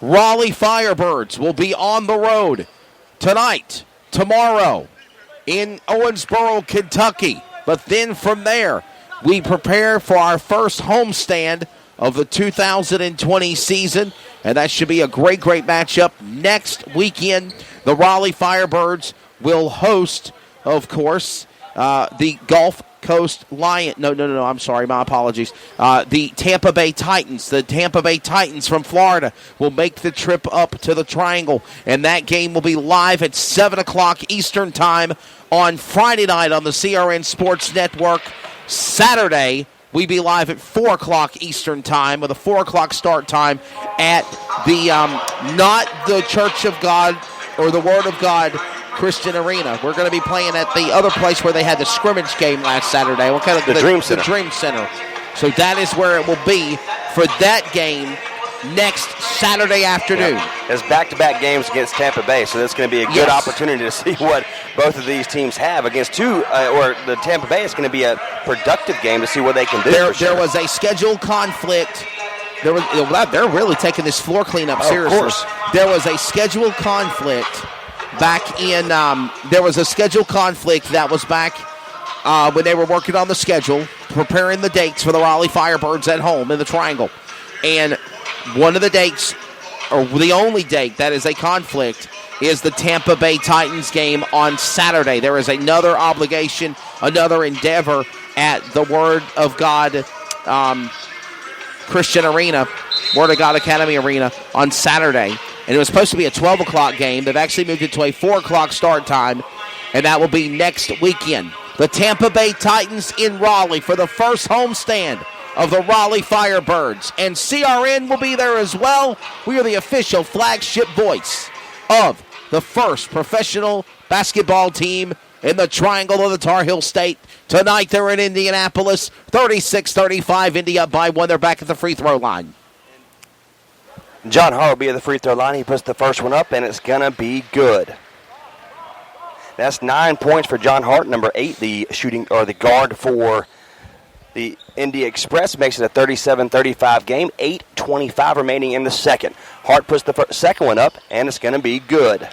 Raleigh Firebirds will be on the road tonight, tomorrow, in Owensboro, Kentucky. But then from there, we prepare for our first homestand of the 2020 season, and that should be a great, great matchup next weekend. The Raleigh Firebirds will host, of course, the Gulf Coast Lion. No, I'm sorry, my apologies. The Tampa Bay Titans. The Tampa Bay Titans from Florida will make the trip up to the Triangle, and that game will be live at 7 o'clock Eastern Time on Friday night on the CRN Sports Network. Saturday, we be live at 4 o'clock Eastern Time with a 4 o'clock start time at the, not the Church of God or the Word of God Christian Arena. We're going to be playing at the other place where they had the scrimmage game last Saturday. What kind of the Dream Center. The Dream Center. So that is where it will be for that game next Saturday afternoon. Yep. There's back-to-back games against Tampa Bay, so that's going to be a good opportunity to see what both of these teams have against the Tampa Bay is going to be a productive game to see what they can do. There was a scheduled conflict. They're really taking this floor cleanup seriously. Of course. There was a scheduled conflict back in, there was a scheduled conflict that was back when they were working on the schedule, preparing the dates for the Raleigh Firebirds at home in the Triangle. And one of the dates, or the only date that is a conflict, is the Tampa Bay Titans game on Saturday. There is another obligation, another endeavor at the Word of God Christian Arena, Word of God Academy Arena on Saturday. And it was supposed to be a 12 o'clock game. They've actually moved it to a 4 o'clock start time, and that will be next weekend. The Tampa Bay Titans in Raleigh for the first homestand of the Raleigh Firebirds. And CRN will be there as well. We are the official flagship voice of the first professional basketball team in the Triangle of the Tar Heel State. Tonight they're in Indianapolis, 36-35. Indy up by 1. They're back at the free throw line. John Hart will be at the free throw line. He puts the first one up, and it's going to be good. That's 9 points for John Hart, number 8, the shooting or the guard for the Indy Express. Makes it a 37-35 game. 8:25 remaining in the second. Hart puts the second one up, and it's going to be good.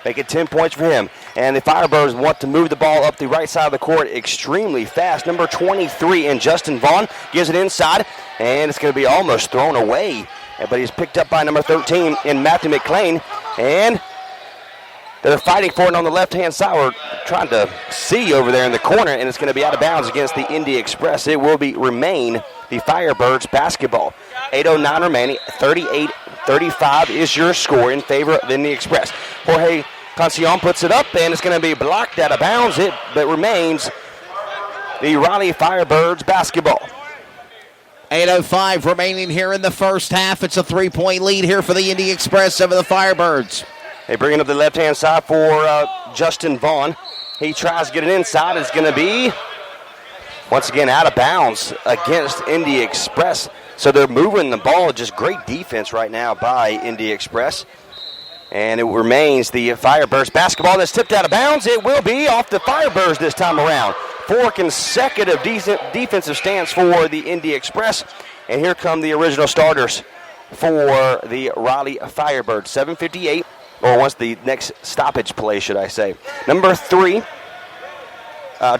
Make it 10 points for him. And the Firebirds want to move the ball up the right side of the court extremely fast. Number 23 in Justin Vaughn gives it inside, and it's going to be almost thrown away. But he's picked up by number 13 in Matthew McClain. And they're fighting for it on the left-hand side. We're trying to see over there in the corner, and it's going to be out of bounds against the Indy Express. It will remain the Firebirds basketball. 8:09 remaining, 38-35 is your score in favor of Indy Express. Jorge Conceion puts it up, and it's going to be blocked out of bounds. But remains the Raleigh Firebirds basketball. 8:05 remaining here in the first half. It's a 3-point lead here for the Indy Express over the Firebirds. They bring it up the left-hand side for Justin Vaughn. He tries to get it inside. It's going to be, once again, out of bounds against Indy Express. So they're moving the ball. Just great defense right now by Indy Express. And it remains the Firebirds basketball that's tipped out of bounds. It will be off the Firebirds this time around. 4 consecutive defensive stands for the Indy Express. And here come the original starters for the Raleigh Firebirds. 7:58, or once the next stoppage play, should I say. Number 3,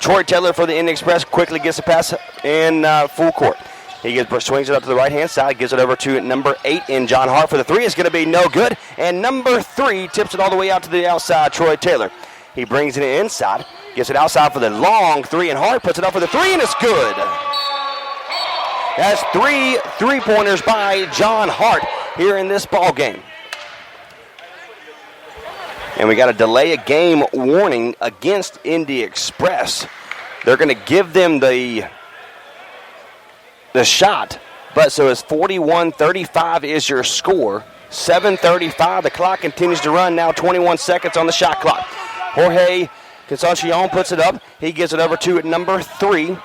Troy Taylor for the Indy Express quickly gets a pass in full court. He swings it up to the right-hand side, gives it over to number 8 in John Hart for the 3. It's going to be no good. And number 3 tips it all the way out to the outside, Troy Taylor. He brings it inside, gets it outside for the long 3, and Hart puts it up for the 3, and it's good. That's 3 3-pointers by John Hart here in this ball game. And we got a delay of game warning against Indy Express. They're going to give them the shot, but so it's 41-35 is your score. 7:35, the clock continues to run now, 21 seconds on the shot clock. Jorge Concepcion puts it up. He gives it over to number 3.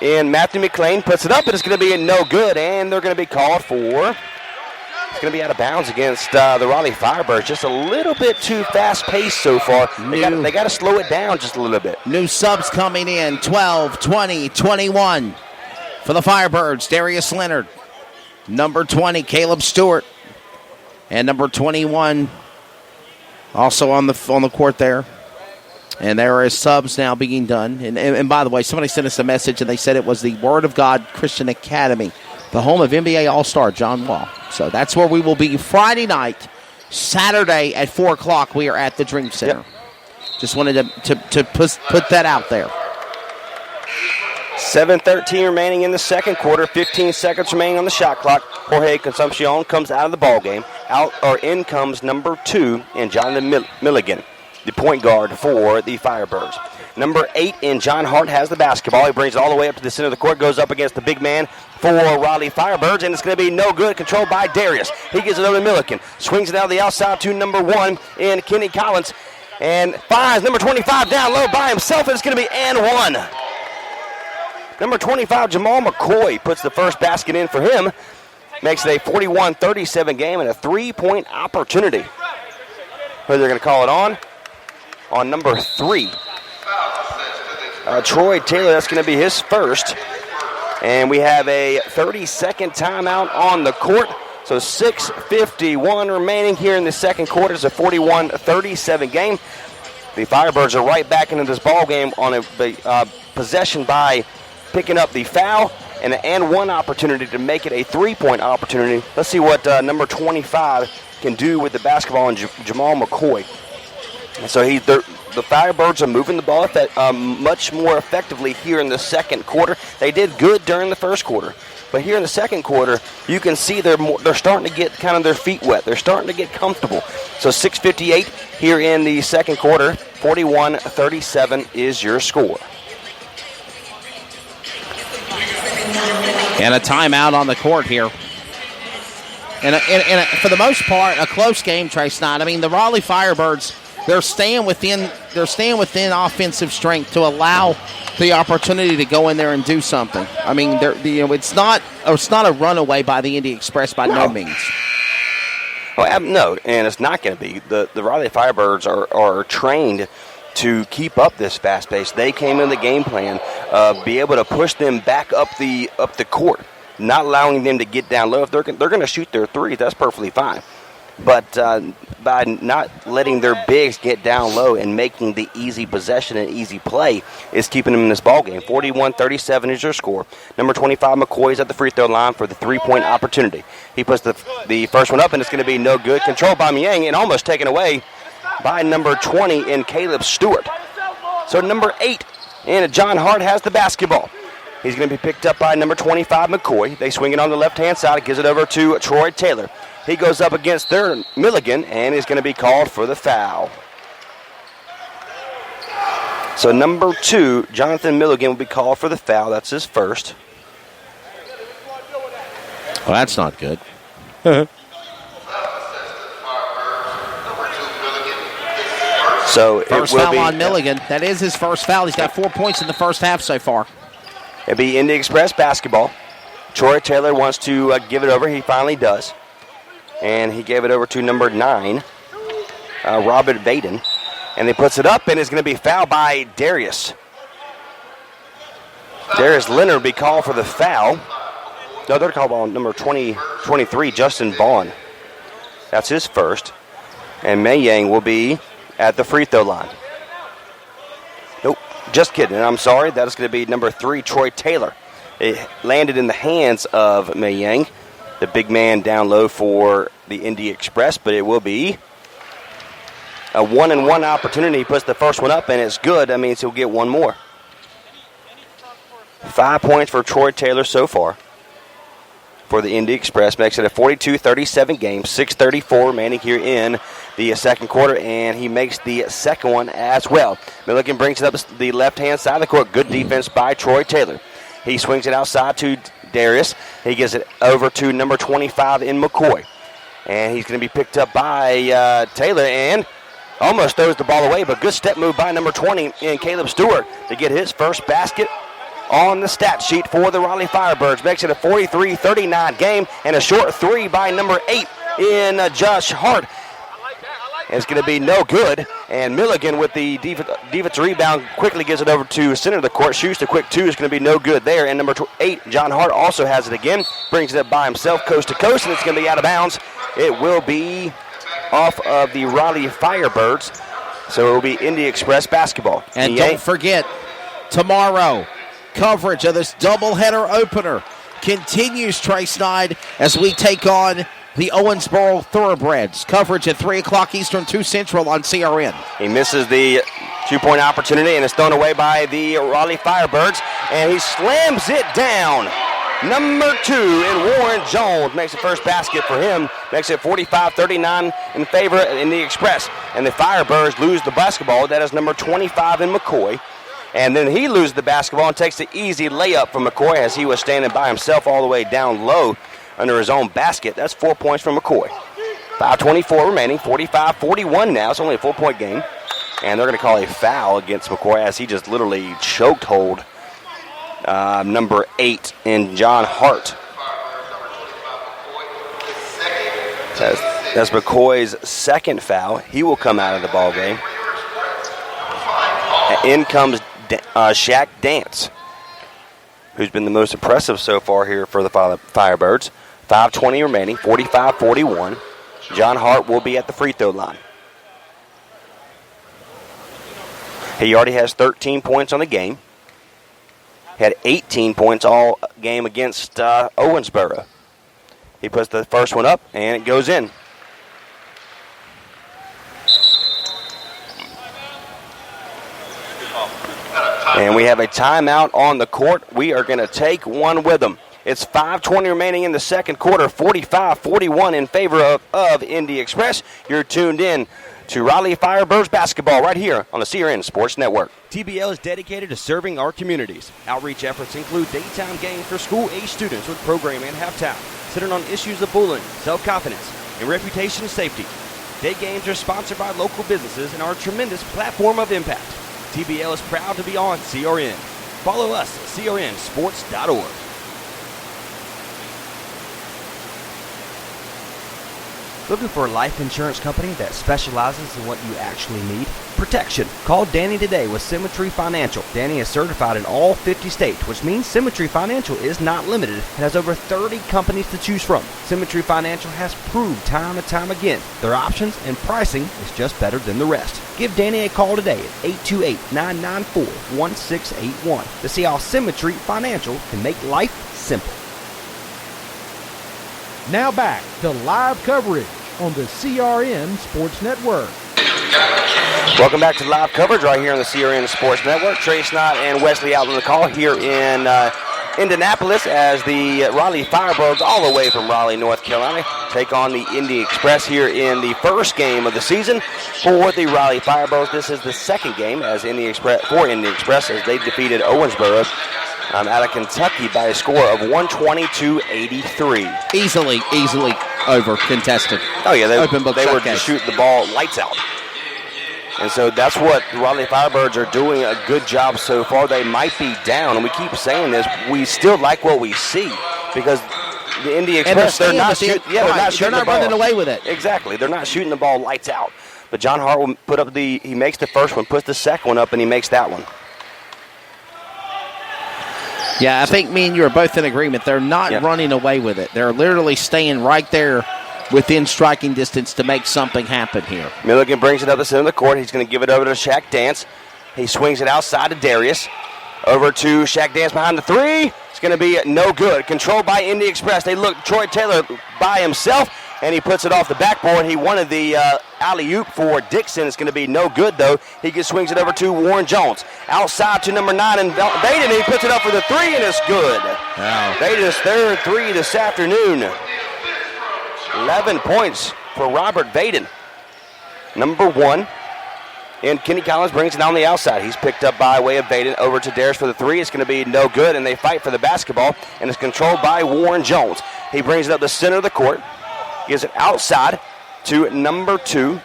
And Matthew McClain puts it up, and it's going to be no good, and they're going to be called for. It's going to be out of bounds against the Raleigh Firebirds. Just a little bit too fast-paced so far. They got to slow it down just a little bit. New subs coming in, 12, 20, 21. For the Firebirds, Darius Leonard. Number 20, Caleb Stewart. And number 21 also on the court there. And there is subs now being done. And by the way, somebody sent us a message, and they said it was the Word of God Christian Academy, the home of NBA All-Star John Wall. So that's where we will be Friday night. Saturday at 4 o'clock, we are at the Dream Center. Yep. Just wanted to put that out there. 7:13 remaining in the second quarter. 15 seconds remaining on the shot clock. Jorge Consumpcion comes out of the ball game. In comes number 2 in Jonathan Milligan, the point guard for the Firebirds. Number 8 in John Hart has the basketball. He brings it all the way up to the center of the court. Goes up against the big man for Raleigh Firebirds, and it's going to be no good. Controlled by Darius. He gives it over to Milligan. Swings it out the outside to number 1 in Kenny Collins. And finds number 25 down low by himself, and it's going to be and 1. Number 25, Jamal McCoy, puts the first basket in for him. Makes it a 41-37 game and a 3-point opportunity. Who they're going to call it on? On number 3. Troy Taylor, that's going to be his first. And we have a 30-second timeout on the court. So 6:51 remaining here in the second quarter. It's a 41-37 game. The Firebirds are right back into this ball game on a possession by picking up the foul and an and 1 opportunity to make it a 3-point opportunity. Let's see what number 25 can do with the basketball and Jamal McCoy. And so the Firebirds are moving the ball much more effectively here in the second quarter. They did good during the first quarter. But here in the second quarter, you can see they're starting to get kind of their feet wet. They're starting to get comfortable. So 6:58 here in the second quarter. 41-37 is your score. And a timeout on the court here. And for the most part, a close game, Trace Knight. I mean, the Raleigh Firebirds, they're staying within offensive strength to allow the opportunity to go in there and do something. I mean, it's not a runaway by the Indy Express by no means. Well, no, and it's not going to be. The Raleigh Firebirds are trained to keep up this fast pace. They came in the game plan, be able to push them back up the court, not allowing them to get down low. If they're going to shoot their threes, that's perfectly fine. But by not letting their bigs get down low and making the easy possession and easy play is keeping them in this ballgame. 41-37 is your score. Number 25, McCoy, is at the free throw line for the 3-point opportunity. He puts the first one up, and it's going to be no good. Controlled by Miang and almost taken away by number 20 in Caleb Stewart. So number 8 in John Hart has the basketball. He's going to be picked up by number 25, McCoy. They swing it on the left-hand side. It gives it over to Troy Taylor. He goes up against their Milligan and is going to be called for the foul. So number 2, Jonathan Milligan, will be called for the foul. That's his first. Well, that's not good. So first foul on Milligan. That is his first foul. He's got 4 points in the first half so far. It'll be Indy Express basketball. Troy Taylor wants to give it over. He finally does. And he gave it over to number 9, Robert Vaden. And he puts it up, and it's going to be fouled by Darius. Darius Leonard will be called for the foul. No, they're called on number 23, Justin Vaughn. That's his first. And Mayang will be at the free throw line. Nope, just kidding. I'm sorry. That is going to be number 3, Troy Taylor. It landed in the hands of Mayang, the big man down low for the Indy Express, but it will be a 1-and-1 opportunity. He puts the first one up, and it's good. That means he'll get one more. 5 points for Troy Taylor so far for the Indy Express. Makes it a 42-37 game. 6:34 remaining here in the second quarter, and he makes the second one as well. Milligan brings it up the left-hand side of the court. Good defense by Troy Taylor. He swings it outside to Darius. He gives it over to number 25 in McCoy. And he's going to be picked up by Taylor and almost throws the ball away, but good step move by number 20 in Caleb Stewart to get his first basket on the stat sheet for the Raleigh Firebirds. Makes it a 43-39 game, and a short 3 by number 8 in Josh Hart. and it's going to be no good. And Milligan with the defensive rebound quickly gives it over to center of the court. Shoots the quick two. It's going to be no good there. And number 8, John Hart, also has it again. Brings it up by himself, coast to coast, and it's going to be out of bounds. It will be off of the Raleigh Firebirds. So it will be Indy Express basketball. And don't forget, tomorrow, coverage of this doubleheader opener continues, Trey Snide, as we take on the Owensboro Thoroughbreds. Coverage at 3 o'clock Eastern, 2 Central on CRN. He misses the two-point opportunity, and it's thrown away by the Raleigh Firebirds, and he slams it down. Number 2 in Warren Jones makes the first basket for him. Makes it 45-39 in favor of Indy Express. And the Firebirds lose the basketball. That is number 25 in McCoy. And then he loses the basketball and takes the easy layup from McCoy as he was standing by himself all the way down low under his own basket. That's 4 points from McCoy. 5:24 remaining, 45-41 now. It's only a 4-point game. And they're going to call a foul against McCoy as he just literally choked hold number 8 in John Hart. That's McCoy's second foul. He will come out of the ball game. In comes Shaq Dance, who's been the most impressive so far here for the Firebirds. 5:20 remaining, 45-41. John Hart will be at the free throw line. He already has 13 points on the game. Had 18 points all game against Owensboro. He puts the first one up, and it goes in. And we have a timeout on the court. We are going to take one with them. It's 5:20 remaining in the second quarter, 45-41 in favor of Indy Express. You're tuned in to Raleigh Firebirds basketball right here on the CRN Sports Network. TBL is dedicated to serving our communities. Outreach efforts include daytime games for school-age students with programming at halftime, centered on issues of bullying, self-confidence, and reputation safety. Day games are sponsored by local businesses and are a tremendous platform of impact. TBL is proud to be on CRN. Follow us at crnsports.org. Looking for a life insurance company that specializes in what you actually need? Protection. Call Danny today with Symmetry Financial. Danny is certified in all 50 states, which means Symmetry Financial is not limited and has over 30 companies to choose from. Symmetry Financial has proved time and time again their options and pricing is just better than the rest. Give Danny a call today at 828-994-1681 to see how Symmetry Financial can make life simple. Now back to live coverage on the CRN Sports Network. Welcome back to live coverage right here on the CRN Sports Network. Trey Snott and Wesley out on the call here in Indianapolis as the Raleigh Firebirds, all the way from Raleigh, North Carolina, take on the Indy Express here in the first game of the season for the Raleigh Firebirds. This is the second game as Indy Express as they defeated Owensboro out of Kentucky by a score of 120-83. Easily over contested. Oh, yeah, they were just shooting the ball lights out. And so that's what the Raleigh Firebirds are doing a good job so far. They might be down, and we keep saying this. We still like what we see because the Indy Express, they're not running away with it. Exactly. They're not shooting the ball lights out. But John Hart will put up he makes the first one, puts the second one up, and he makes that one. Yeah, I think me and you are both in agreement. They're not running away with it. They're literally staying right there within striking distance to make something happen here. Milligan brings it up the center of the court. He's going to give it over to Shaq Dance. He swings it outside to Darius. Over to Shaq Dance behind the three. It's going to be no good. Controlled by Indy Express. They look Troy Taylor by himself, and he puts it off the backboard. He wanted the alley-oop for Dixon. It's going to be no good, though. He just swings it over to Warren Jones. Outside to number 9, and Baden. He puts it up for the three, and it's good. Wow. Baden's third three this afternoon. 11 points for Robert Baden. Number 1. And Kenny Collins brings it on the outside. He's picked up by way of Baden over to Darius for the three. It's going to be no good, and they fight for the basketball, and it's controlled by Warren Jones. He brings it up the center of the court. Gives it outside to number 3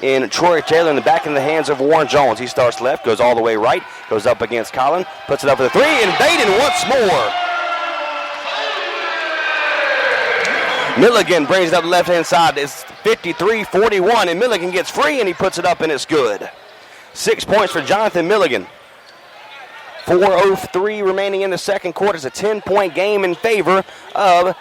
in Troy Taylor in the back in the hands of Warren Jones. He starts left, goes all the way right, goes up against Collins, puts it up for the three, and Baden once more. Milligan brings it up the left-hand side. It's 53-41, and Milligan gets free, and he puts it up, and it's good. 6 points for Jonathan Milligan. 4:03 remaining in the second quarter. It's a 10-point game in favor of